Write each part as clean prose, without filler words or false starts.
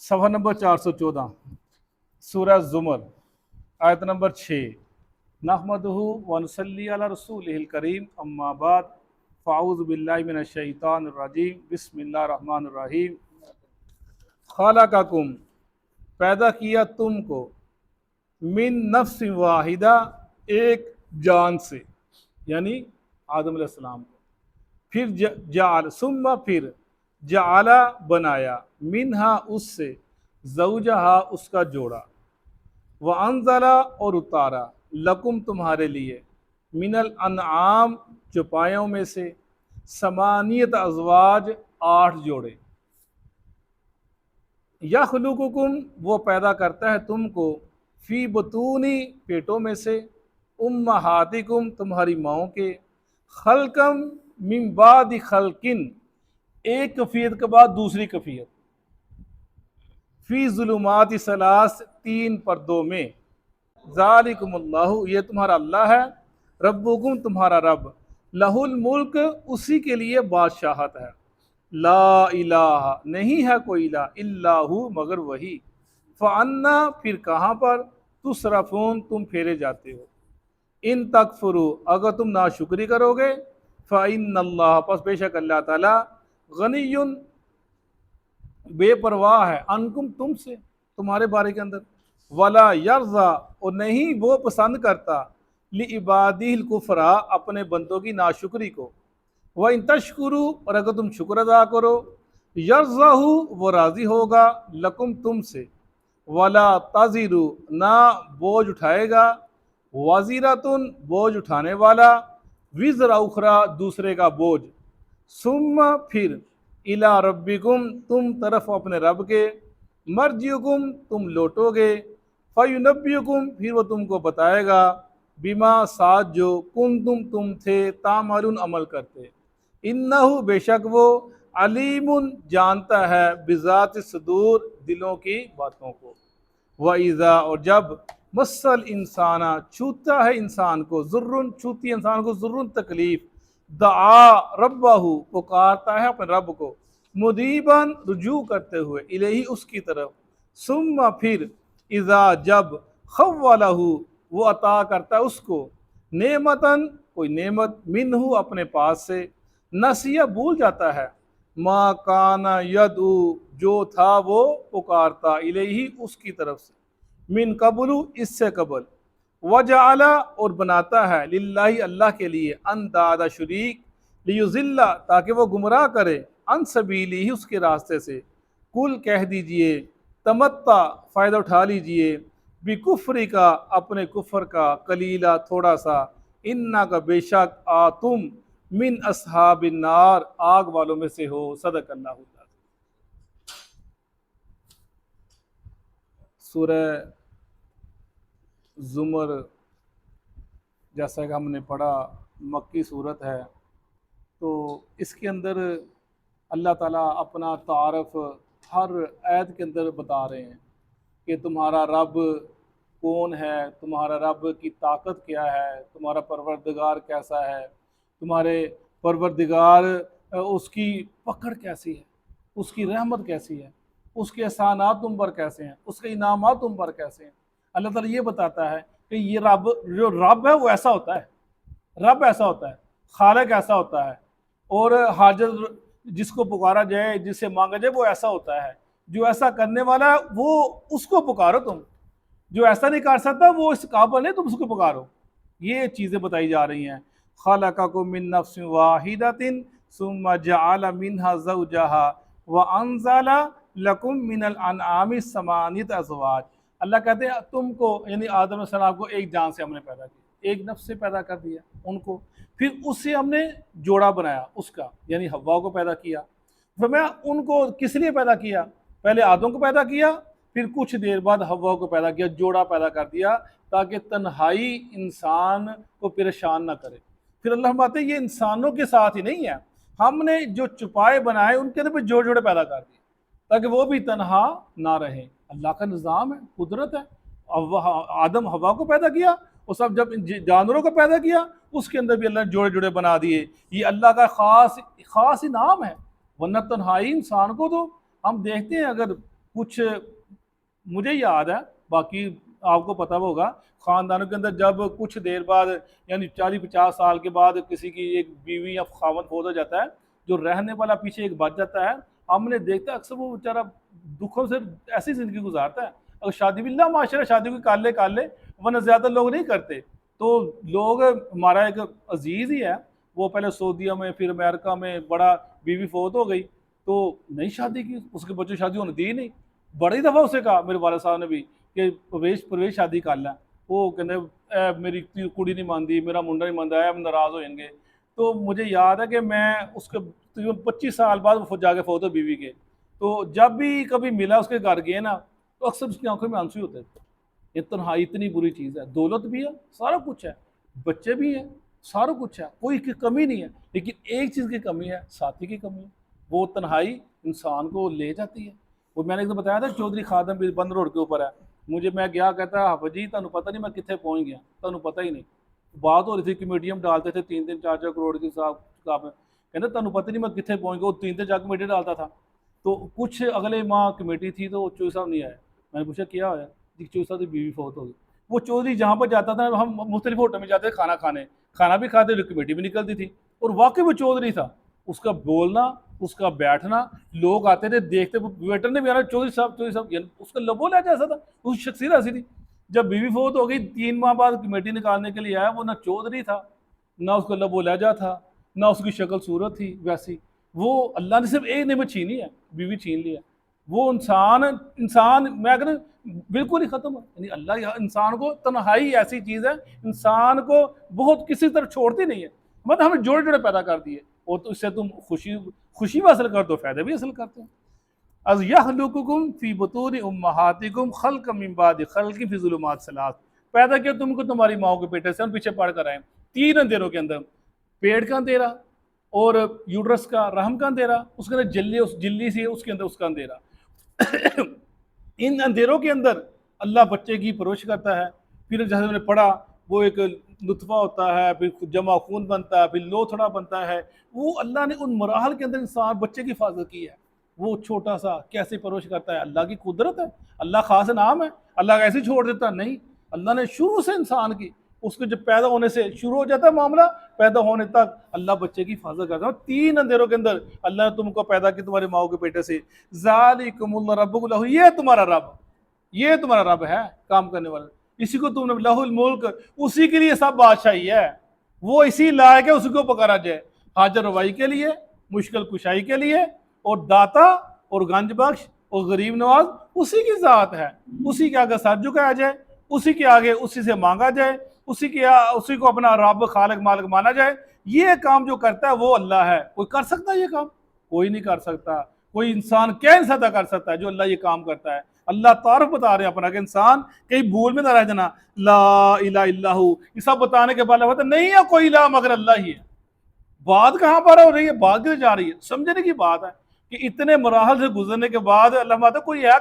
صفحہ نمبر 414 سورہ زمر آیت نمبر 6 نحمدہ ونصلی علی رسولہ الکریم اما بعد فاعوذ باللہ من الشیطان الرجیم بسم اللہ الرحمن الرحیم خلقکم پیدا کیا تم کو من نفس واحدہ ایک جان سے یعنی آدم علیہ السلام کو، پھر جعل ثم پھر جعل بنایا منہا اس سے زوجہا اس کا جوڑا، وانزل اور اتارا لکم تمہارے لیے من الانعام چوپایوں میں سے ثمانیت ازواج 8 جوڑے، یخلقکم وہ پیدا کرتا ہے تم کو فی بطونی پیٹوں میں سے امہاتکم تمہاری ماؤں کے خلقم من بعد خلقن ایک کفیت کے بعد دوسری کفیت فی ظلمات ثلاث 3 پردوں میں ذالکم اللہ یہ تمہارا اللہ ہے ربکم تمہارا رب لہ الملک اسی کے لیے بادشاہت ہے لا الہ نہیں ہے کوئی الہ الا ہو مگر وہی فانا پھر کہاں پر تصرفون تم پھیرے جاتے ہو ان تکفروا اگر تم ناشکری کرو گے فإن اللہ پس بے شک اللہ تعالی غنی بے پرواہ ہے انکم تم سے تمہارے بارے کے اندر ولا یرضا اور نہیں وہ پسند کرتا لعبادہ الکفر اپنے بندوں کی ناشکری کو وَإِن تشکروا اور اگر تم شکر ادا کرو یرضہ وہ راضی ہوگا لکم تم سے ولا تزر نہ بوجھ اٹھائے گا وزیرتن بوجھ اٹھانے والا وزر اخرى دوسرے کا بوجھ ثم پھر الی ربکم تم طرف اپنے رب کے مرجعکم تم لوٹو گے فینبئکم پھر وہ تم کو بتائے گا بما ساتھ جو کنتم تم تھے تعملون عمل کرتے انہ بے شک وہ علیم جانتا ہے بذات صدور دلوں کی باتوں کو وَإِذَا اور جب مسل انسانہ چھوتا ہے انسان کو ضرن چھوتی ہے انسان کو ضرن تکلیف دعا ربہ پکارتا ہے اپنے رب کو مدیباً رجوع کرتے ہوئے الیہ اس کی طرف ثم پھر اذا جب خولہ وہ عطا کرتا ہے اس کو نعمتاً کوئی نعمت منہ اپنے پاس سے نسیہ بھول جاتا ہے ما کان یدعو جو تھا وہ پکارتا الیہ اس کی طرف سے من قبل اس سے قبل وجعل اور بناتا ہے للہ اللہ کے لیے انداد شریک لیضل تاکہ وہ گمراہ کرے عن سبیلہ اس کے راستے سے کل کہہ دیجئے تمتع فائدہ اٹھا لیجئے بکفر کا اپنے کفر کا قلیلہ تھوڑا سا انا کا بے شک تم من اصحاب النار آگ والوں میں سے ہو صدق اللہ العظیم۔ سورہ زمر جیسا کہ ہم نے پڑھا مکی صورت ہے، تو اس کے اندر اللہ تعالیٰ اپنا تعارف ہر آیت کے اندر بتا رہے ہیں کہ تمہارا رب کون ہے، تمہارا رب کی طاقت کیا ہے، تمہارا پروردگار کیسا ہے، تمہارے پروردگار اس کی پکڑ کیسی ہے، اس کی رحمت کیسی ہے، اس کے احسانات تم پر کیسے ہیں، اس کے انعامات تم پر کیسے ہیں۔ اللہ تعالیٰ یہ بتاتا ہے کہ یہ رب جو رب ہے وہ ایسا ہوتا ہے، رب ایسا ہوتا ہے، خالق ایسا ہوتا ہے، اور حاجت جس کو پکارا جائے جس سے مانگا جائے وہ ایسا ہوتا ہے، جو ایسا کرنے والا ہے وہ اس کو پکارو، تم جو ایسا نہیں کر سکتا وہ اس قابل نہیں، تم اس کو پکارو۔ یہ چیزیں بتائی جا رہی ہیں۔ خلقکم من نفس واحدۃ ثم جعل منها زوجها وانزل لکم من الانعام ثمانیۃ ازواج۔ اللہ کہتے ہیں تم کو یعنی آدم علیہ السلام کو ایک جان سے ہم نے پیدا کیا، ایک نفس سے پیدا کر دیا ان کو، پھر اس سے ہم نے جوڑا بنایا اس کا یعنی حوا کو پیدا کیا۔ فرمایا ان کو کس لیے پیدا کیا؟ پہلے آدم کو پیدا کیا، پھر کچھ دیر بعد حوا کو پیدا کیا، جوڑا پیدا کر دیا تاکہ تنہائی انسان کو پریشان نہ کرے۔ پھر اللہ فرماتے ہیں یہ انسانوں کے ساتھ ہی نہیں ہے، ہم نے جو چپائے بنائے ان کے اندر بھی جوڑے جوڑے پیدا کر دیے تاکہ وہ بھی تنہا نہ رہیں۔ اللہ کا نظام ہے، قدرت ہے۔ آدم حوا کو پیدا کیا اور سب جب جانوروں کو پیدا کیا اس کے اندر بھی اللہ نے جوڑے جوڑے بنا دیے۔ یہ اللہ کا خاص انعام ہے، ورنہ تنہائی انسان کو تو ہم دیکھتے ہیں، اگر کچھ مجھے یاد ہے، باقی آپ کو پتہ ہوگا خاندانوں کے اندر جب کچھ دیر بعد یعنی 40-50 سال کے بعد کسی کی ایک بیوی یا خاوند فوت ہو جاتا ہے، جو رہنے والا پیچھے ایک بچ جاتا ہے، ہم نے دیکھتا ہے اکثر وہ بیچارہ دکھوں سے ایسی زندگی گزارتا ہے۔ اگر شادی بھی اللہ معاشرہ شادی کو کر لے ورنہ زیادہ لوگ نہیں کرتے، تو لوگ ہمارا ایک عزیز ہی ہے، وہ پہلے سعودیہ میں پھر امریکہ میں بڑا، بیوی فوت ہو گئی تو نہیں شادی کی، اس کے بچوں شادی ہونے دی نہیں، بڑی دفعہ اسے کہا میرے والد صاحب نے بھی کہ پرویش شادی کر لیں، وہ کہتے میری کڑی نہیں مانتی، میرا منڈا نہیں مانتا ہے، ہم ناراض ہو جائیں گے۔ تو مجھے یاد ہے کہ میں اس کے 25 سال بعد وہ جا کے فوت ہو بیوی کے، تو جب بھی کبھی ملا اس کے گھر گئے نا تو اکثر اس کی آنکھوں میں آنسو ہوتے تھے۔ یہ تنہائی اتنی بری چیز ہے، دولت بھی ہے، سارا کچھ ہے، بچے بھی ہیں، سارا کچھ ہے، کوئی کمی نہیں ہے، لیکن ایک چیز کی کمی ہے، ساتھی کی کمی ہے، وہ تنہائی انسان کو لے جاتی ہے۔ وہ میں نے ایک دن بتایا تھا چودھری خادم بھی بند روڈ کے اوپر ہے، مجھے میں گیا کہتا حافظ جی تمہیں پتہ نہیں میں کتنے پہنچ گیا، تمہیں پتہ ہی نہیں، بات ہو رہی تھی کمیٹی ہم ڈالتے تھے 3-4 کروڑ کی صاحب کہتے تمہیں پتہ نہیں میں کتنے پہنچ گیا، وہ 3-4 کمیٹی ڈالتا تھا، تو کچھ اگلے ماہ کمیٹی تھی تو چودھری صاحب نہیں آئے، میں نے پوچھا کیا ہوا؟ جی چودھری صاحب کی بیوی فوت ہو گئی۔ وہ چودھری جہاں پر جاتا تھا ہم مختلف ہوٹل میں جاتے تھے کھانا کھانے، کھانا بھی کھاتے تھے کمیٹی بھی نکلتی تھی، اور واقعی وہ چودھری تھا، اس کا بولنا، اس کا بیٹھنا، لوگ آتے تھے دیکھتے، ویٹر نے بھی آنا چودھری صاحب، اس کا لبو لہجہ ایسا تھا، اس کی شخصیت ایسی تھی۔ جب بیوی فوت ہو گئی 3 ماہ بعد کمیٹی نکالنے کے لیے آیا، وہ نہ چودھری تھا، نہ اس کا لبو لہجہ تھا، نہ اس کی شکل صورت تھی ویسی، وہ اللہ نے صرف ایک نعمت چھینی ہے، بیوی چھین لی ہے، وہ انسان میں کہنا بالکل ہی ختم ہے، یعنی اللہ انسان کو، تنہائی ایسی چیز ہے انسان کو بہت کسی طرح چھوڑتی نہیں ہے، مطلب ہمیں جوڑے جوڑے پیدا کر دیے، اور تو اس سے تم خوشی بھی حاصل کرتے ہو، فائدہ بھی حاصل کرتے ہیں۔ از یخلقکم فی بطون امہاتکم خلقا من بعد خلق فی ظلمات ثلاث، پیدا کیا تم کو تمہاری ماؤں کے پیٹے سے، ہم پیچھے پڑھ کر آئے 3 اندھیروں کے اندر، پیٹ کا اندھیرا، اور یوٹرس کا رحم کا اندھیرا، اس کے اندر جلی سی ہے اس کے اندر اس کا اندھیرا، ان اندھیروں کے اندر اللہ بچے کی پرورش کرتا ہے، پھر جیسے میں نے پڑھا وہ ایک نطفہ ہوتا ہے، پھر جمع خون بنتا ہے، پھر لوتھڑا بنتا ہے، وہ اللہ نے ان مراحل کے اندر انسان بچے کی حفاظت کی ہے، وہ چھوٹا سا کیسے پرورش کرتا ہے، اللہ کی قدرت ہے، اللہ خاص نام ہے، اللہ ایسے چھوڑ دیتا نہیں، اللہ نے شروع سے انسان کی، اس کو جب پیدا ہونے سے شروع ہو جاتا ہے معاملہ، پیدا ہونے تک اللہ بچے کی حفاظت کرتا ہے، 3 اندھیروں کے اندر اللہ نے تم کو پیدا کیا تمہاری ماؤں کے پیٹے سے، ذالکم اللہ ربکم لہ، یہ تمہارا رب، یہ تمہارا رب ہے کام کرنے والا، اسی کو تم نے لہ الملک، اسی کے لیے سب بادشاہی ہے، وہ اسی لائق ہے اسی کو پکارا جائے، حاجت روائی کے لیے، مشکل کشائی کے لیے، اور داتا اور گنج بخش اور غریب نواز اسی کی ذات ہے، اسی کے آگے سر جھکایا جائے، اسی کے آگے اسی سے مانگا جائے، اسی کو اپنا رب خالق مالک مانا جائے، یہ کام جو کرتا ہے وہ اللہ ہے، کوئی کر سکتا ہے یہ کام؟ کوئی نہیں کر سکتا، کوئی انسان کیا انسان کر سکتا ہے جو اللہ یہ کام کرتا ہے؟ اللہ تعارف بتا رہے ہیں اپنا کہ انسان کہیں بھول میں نہ رہ جانا، لا الہ الا ہو، یہ سب بتانے کے بعد نہیں ہے کوئی الہ مگر اللہ ہی ہے، بات کہاں پر ہو رہی ہے، بات کدھر جا رہی ہے؟ سمجھنے کی بات ہے کہ اتنے مراحل سے گزرنے کے بعد اللہ ماتا کوئی ہے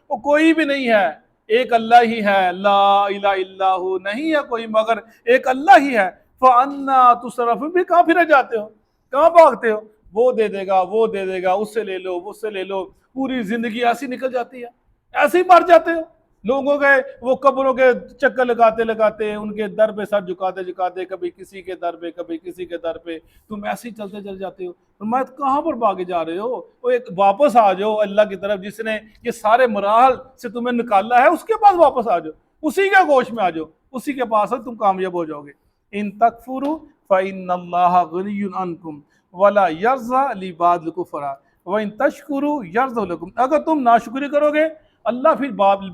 وہ کوئی بھی نہیں ہے، ایک اللہ ہی ہے، لا الہ الا ہو، نہیں ہے کوئی مگر ایک اللہ ہی ہے، فَأَنَّا تُصْرَفُونَ، بھی کہاں پھرے جاتے ہو، کہاں بھاگتے ہو؟ وہ دے دے گا، وہ دے دے گا، اس سے لے لو، اس سے لے لو، پوری زندگی ایسی نکل جاتی ہے، ایسے ہی مر جاتے ہو، لوگوں کے وہ قبروں کے چکر لگاتے لگاتے، ان کے در پہ سر جھکاتے جھکاتے، کبھی کسی کے در پہ کبھی کسی کے در پہ، تم ایسے ہی چلتے چل جاتے ہو، فرمایا کہاں پر بھاگے جا رہے ہو؟ وہ ایک واپس آ جاؤ اللہ کی طرف، جس نے یہ سارے مراحل سے تمہیں نکالا ہے، اس کے پاس واپس آ جاؤ، اسی کے گوشت میں آ جاؤ، اسی کے پاس تم کامیاب ہو جاؤ گے۔ ان تکفروا فإن اللہ غنی عنکم ولا یرضی لعباد الکفر وان تشکروا یرض لکم، اگر تم ناشکری کرو گے اللہ پھر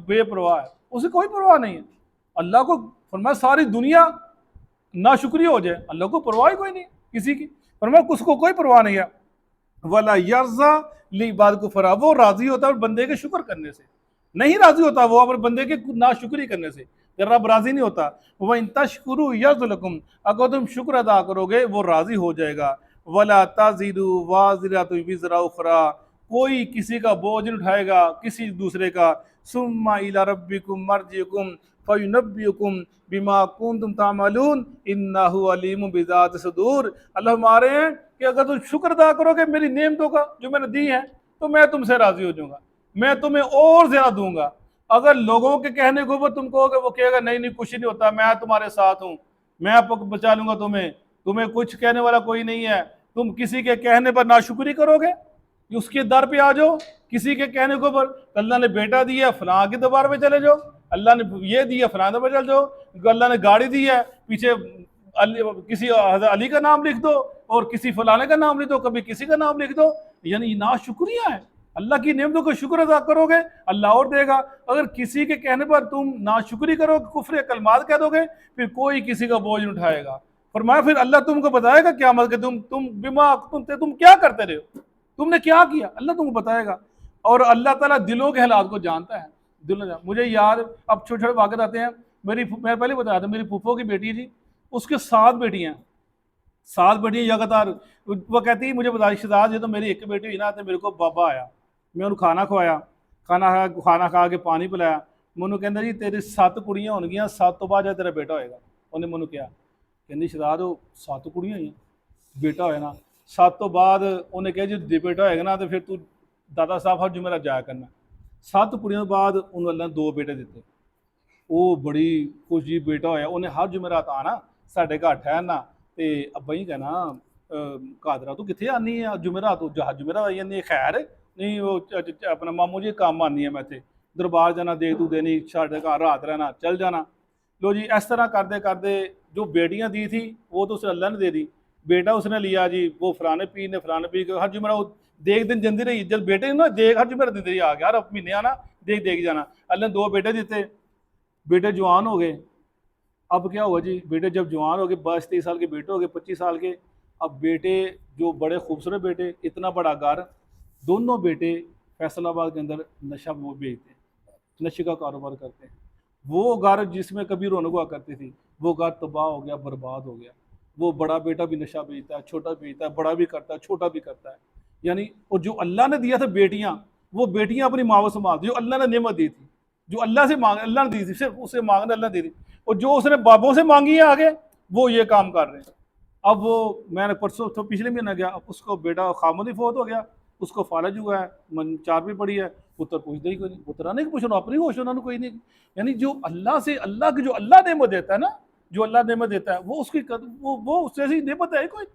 بے پرواہ ہے، اسے کوئی پرواہ نہیں ہے، اللہ کو فرمایا ساری دنیا ناشکری ہو جائے اللہ کو پرواہ کوئی نہیں کسی کی، فرمایا اس کو کوئی پرواہ نہیں ہے، ولا یرضی لعباد الکفر، وہ راضی ہوتا ہے بندے کے شکر کرنے سے، نہیں راضی ہوتا وہ اپنے بندے کے ناشکری کرنے سے، رب راضی نہیں ہوتا، وَإِن تَشْكُرُوا يَرْضُ لَكُمْ، اگر تم شکر ادا کرو گے وہ راضی ہو جائے گا، وَلَا تَزِرُ وَازِرَةٌ وِزْرَ أُخْرَىٰ، کوئی کسی کا بوجھ نہیں اٹھائے گا کسی دوسرے کا، ثُمَّ إِلَىٰ رَبِّكُمْ مَرْجِعُكُمْ فَيُنَبِّئُكُمْ بِمَا كُنتُمْ تَعْمَلُونَ إِنَّهُ عَلِيمٌ بِذَاتِ الصُّدُورِ، اللہ ہمارے ہیں کہ اگر تم شکر ادا کرو گے میری نعمتوں کا جو میں نے دی ہیں تو میں تم سے راضی ہو جاؤں گا، میں تمہیں اور زیادہ دوں گا۔ اگر لوگوں کے کہنے کے اوپر تم کہو گے، وہ کہے گا نہیں نہیں کچھ نہیں ہوتا، میں تمہارے ساتھ ہوں، میں بچا لوں گا تمہیں کچھ کہنے والا کوئی نہیں ہے۔ تم کسی کے کہنے پر ناشکری کرو گے، اس کے در پہ آ جاؤ، کسی کے کہنے کے اوپر اللہ نے بیٹا دیا فلاں کے دربار پہ چلے جاؤ، اللہ نے یہ دیا فلاں دربار چلے جاؤ، اللہ نے گاڑی دی ہے پیچھے کسی حضرت علی کا نام لکھ دو اور کسی فلانے کا نام لکھ دو، کبھی کسی کا نام لکھ دو، یعنی ناشکریہ ہے۔ اللہ کی نعمتوں کا شکر ادا کرو گے اللہ اور دے گا، اگر کسی کے کہنے پر تم ناشکری کرو، کفر کلمات کہہ دو گے، پھر کوئی کسی کا بوجھ نہیں اٹھائے گا۔ فرمایا پھر اللہ تم کو بتائے گا قیامت کہ تم کیا کرتے رہے ہو، تم نے کیا کیا، اللہ تم کو بتائے گا۔ اور اللہ تعالیٰ دلوں کے حالات کو جانتا ہے۔ مجھے یاد، اب چھوٹے چھوٹے واقعات آتے ہیں، میں پہلے بتایا تھا، میری پھوپھو کی بیٹی جی، اس کے 7 بیٹیاں لگاتار، وہ کہتی ہے مجھے بتا شہزاد یہ تو میری ایک بیٹی ہوئی نا، تو میرے کو بابا آیا، میں انہوں کھانا کھوایا، کھانا کھا کے پانی پلایا، منو کہندا جی تیری 7 کڑیاں ہون گیاں، 7 تو بعد جا تیرا بیٹا ہوئے گا۔ انہیں منو کیا کہندی شہزاد وہ 7 کڑیاں ہوئی بیٹا ہوئے نا، 7 تو بعد انہیں کہا جی بیٹا ہوئے گا نا تو پھر تو دادا صاحب ہر جمعرات جایا کرنا۔ 7 کڑیوں بعد انہوں اللہ نے 2 بیٹے دیتے، وہ بڑی خوشی بیٹا ہویا، انہیں ہر جمعرات آنا ساڈے گھر ٹھہرنا، تے ابا ہی کہنا قادرہ تو کتنے آنی ہے جمعرات، جمعرات آئی جانی خیر نہیں، وہ اپنا ماموں جی کام آنی ہے، میں تے دربار جانا دے تو دینی، ساڈے گھر رات رہنا چل جانا۔ لو جی اس طرح کرتے کرتے جو بیٹیاں دی تھی وہ تو اسے اللہ نے دے دی، بیٹا اس نے لیا جی، وہ فلانے پیر نے فلانے پیر ہر جمعرات دیکھ دن جاندی رہی، جب بیٹے نا دیکھ ہر جمعرات دن رہی، آ گیا ہر مہینے آنا دیکھ جانا۔ اللہ نے 2 بیٹے دیتے، بیٹے جوان ہو گئے۔ اب کیا ہوا جی، بیٹے جب جوان ہو گئے، 22-23 سال کے بیٹے ہو گئے، 25 سال کے، اب بیٹے جو بڑے خوبصورت بیٹے، اتنا بڑا گھر، دونوں بیٹے فیصل آباد کے اندر نشہ وہ بیچتے ہیں، نشے کا کاروبار کرتے ہیں۔ وہ گھر جس میں کبھی رونق ہوا کرتی تھی، وہ گھر تباہ ہو گیا، برباد ہو گیا۔ وہ بڑا بیٹا بھی نشہ بیچتا ہے، چھوٹا بیچتا ہے، بڑا بھی کرتا ہے، چھوٹا بھی کرتا ہے، یعنی اور جو اللہ نے دیا تھا بیٹیاں، وہ بیٹیاں اپنی ماں کو سنبھالتی، جو اللہ نے نعمت دی تھی، جو اللہ سے مانگ اللہ نے دی تھی، صرف اسے مانگنا اللہ نے دی تھی، اور جو اس نے بابوں سے مانگی ہے آگے وہ یہ کام کر رہے ہیں۔ اب وہ میں نے پرسوں تو پچھلے مہینے گیا، اب اس کو بیٹا خامدی فوت ہو گیا، اس کو فالج ہوا ہے، 4 بھی پڑی ہے، پتر پوچھتے ہی کوئی نہیں، پترا نہیں پوچھنا اپنی ہوش انہوں نے کوئی نہیں۔ یعنی جو اللہ سے اللہ کی جو اللہ نعمت دیتا ہے نا، جو اللہ نعمت دیتا ہے وہ اس کی وہ اس جیسی نعمت ہے کوئی،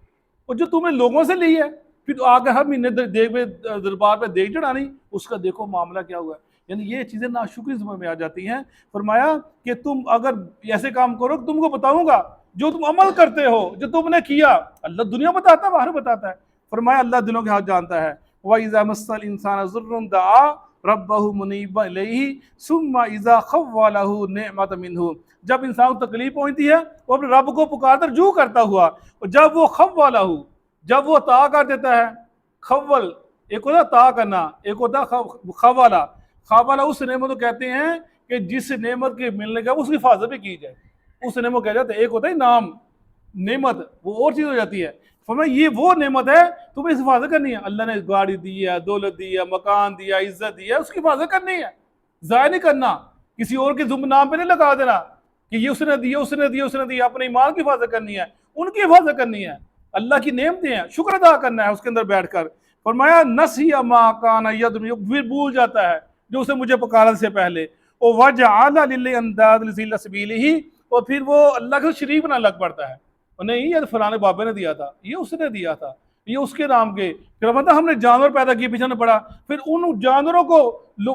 اور جو تم نے لوگوں سے لی ہے پھر تو آگے ہر مہینے دربار پہ دیکھ چڑھانی، اس کا دیکھو معاملہ کیا ہوا ہے۔ یعنی یہ چیزیں ناشکری سمجھ میں آ جاتی ہیں۔ فرمایا کہ تم اگر ایسے کام کرو تم کو بتاؤں گا جو تم عمل کرتے ہو، جو تم نے کیا، اللہ دنیا بتاتا ہے باہر بتاتا ہے۔ فرمایا اللہ دلوں کے ہاتھ جانتا ہے۔ وَإِذَا مَسَّ الْإِنسَانَ ضُرٌّ دَعَا رَبَّهُ مُنِيبًا إِلَيْهِ ثُمَّ إِذَا خَوَّلَهُ نِعْمَةً مِّنْهُ، جب انسان کو تکلیف پہنچتی ہے وہ اپنے رب کو پکار کر رجوع کرتا ہوا، اور جب وہ خَوَّلَهُ، جب وہ عطا کر دیتا ہے، خول ایک ہوتا عطا کرنا، ایک ہوتا خوالا، خوالا اس نعمت کو کہتے ہیں کہ جس نعمت کے ملنے کا اس کی حفاظت بھی کی جائے، اس نعمت کو کہا جاتا ہے۔ ایک ہوتا ہے نام نعمت، وہ اور چیز ہو جاتی ہے۔ فرمایا یہ وہ نعمت ہے تمہیں اس حفاظت کرنی ہے، اللہ نے گاڑی دی ہے، دولت دی ہے، مکان دیا، عزت دی ہے، اس کی حفاظت کرنی ہے، ضائع نہیں کرنا، کسی اور کے نام پہ نہیں لگا دینا کہ یہ اس نے دیا اس نے دیا اس نے دیا، اپنے ایمان کی حفاظت کرنی ہے، ان کی حفاظت کرنی ہے، اللہ کی نعمتیں ہیں، شکر ادا کرنا ہے اس کے اندر بیٹھ کر۔ فرمایا نسی ما کان یدعو، پھر بھول جاتا ہے جو اسے مجھے پکارا سے پہلے، وجعل للہ انداد لذل سبیلہ، اور پھر وہ اللہ کے شریک بنا لگ پڑتا ہے، نہیں یہ فلانے بابے نے دیا تھا، یہ اس نے دیا تھا، یہ اس کے نام کے، پھر مطلب ہم نے جانور پیدا کیے پیچھے نہ پڑا، پھر ان جانوروں کو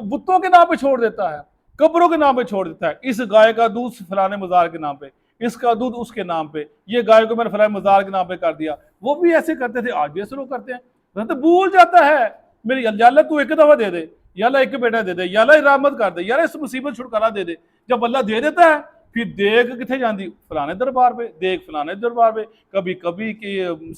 بتوں کے نام پہ چھوڑ دیتا ہے، قبروں کے نام پہ چھوڑ دیتا ہے، اس گائے کا دودھ فلانے مزار کے نام پہ، اس کا دودھ اس کے نام پہ، یہ گائے کو میں نے فلانے مزار کے نام پہ کر دیا۔ وہ بھی ایسے کرتے تھے، آج بھی ایسے لوگ کرتے ہیں، تو بھول جاتا ہے میری یا اللہ تو ایک دفعہ دے دے، یا اللہ ایک بیٹا دے دے، یا اللہ رحمت کر دے، یا اللہ اس مصیبت چھٹکارا دے دے۔ جب اللہ دے دیتا ہے پھر دیکھ کتنے جاندی، فلانے دربار پہ، دیکھ فلانے دربار پہ، کبھی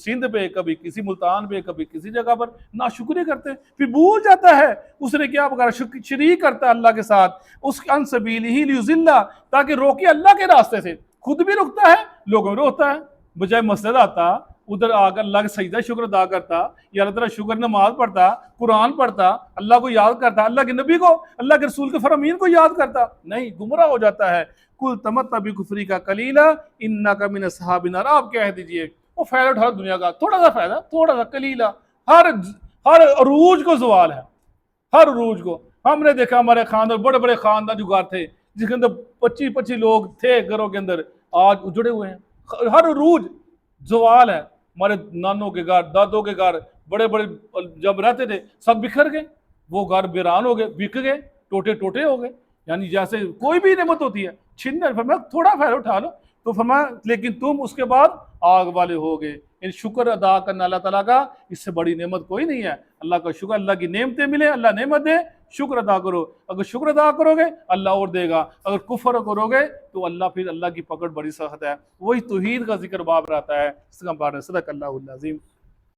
سندھ پہ، کبھی کسی ملتان پہ، کبھی کسی جگہ پر، ناشکری کرتے ہیں، پھر بھول جاتا ہے اس نے کیا پکارا، شریک کرتا ہے اللہ کے ساتھ، اس ان سبیلہ لیضل، تاکہ روکے اللہ کے راستے سے، خود بھی رکتا ہے لوگوں میں روکتا ہے، بجائے مسجد آتا ادھر آ کر اللہ کے سجدہ شکر ادا کرتا، یا اللہ تعالیٰ شکر نماز پڑھتا، قرآن پڑھتا، اللہ کو یاد کرتا، اللہ کے نبی کو، اللہ کے رسول کے فرامین کو یاد کرتا، نہیں گمراہ ہو جاتا ہے۔ کل تمتع بکفری کا کلیلہ انک من اصحاب النار، آپ کہہ دیجئے وہ فائدہ اٹھا دنیا کا، تھوڑا سا فائدہ، تھوڑا سا کلیلہ، ہر عروج کو زوال ہے، ہر عروج کو، ہم نے دیکھا ہمارے خاندان بڑے بڑے خاندان جو گھر تھے جس کے اندر 25 لوگ تھے گھروں کے اندر، آج اجڑے ہوئے ہیں، ہر روز زوال ہے۔ ہمارے نانوں کے گھر، دادوں کے گھر بڑے بڑے جب رہتے تھے سب بکھر گئے، وہ گھر ویران ہو گئے، بک گئے، ٹوٹے ٹوٹے ہو گئے۔ یعنی جیسے کوئی بھی نعمت ہوتی ہے چھننے، فرمایا تھوڑا فائدہ اٹھا لو، تو فرمایا لیکن تم اس کے بعد آگ والے ہو گئے۔ ان شکر ادا کرنا اللہ تعالیٰ کا، اس سے بڑی نعمت کوئی نہیں ہے۔ اللہ کا شکر، اللہ کی نعمتیں ملے، اللہ نعمت دے، شکر ادا کرو۔ اگر شکر ادا کرو گے اللہ اور دے گا، اگر کفر کرو گے تو اللہ پھر اللہ کی پکڑ بڑی سخت ہے۔ وہی توحید کا ذکر باب رہتا ہے، اس کا بارے صدق اللہ العظیم۔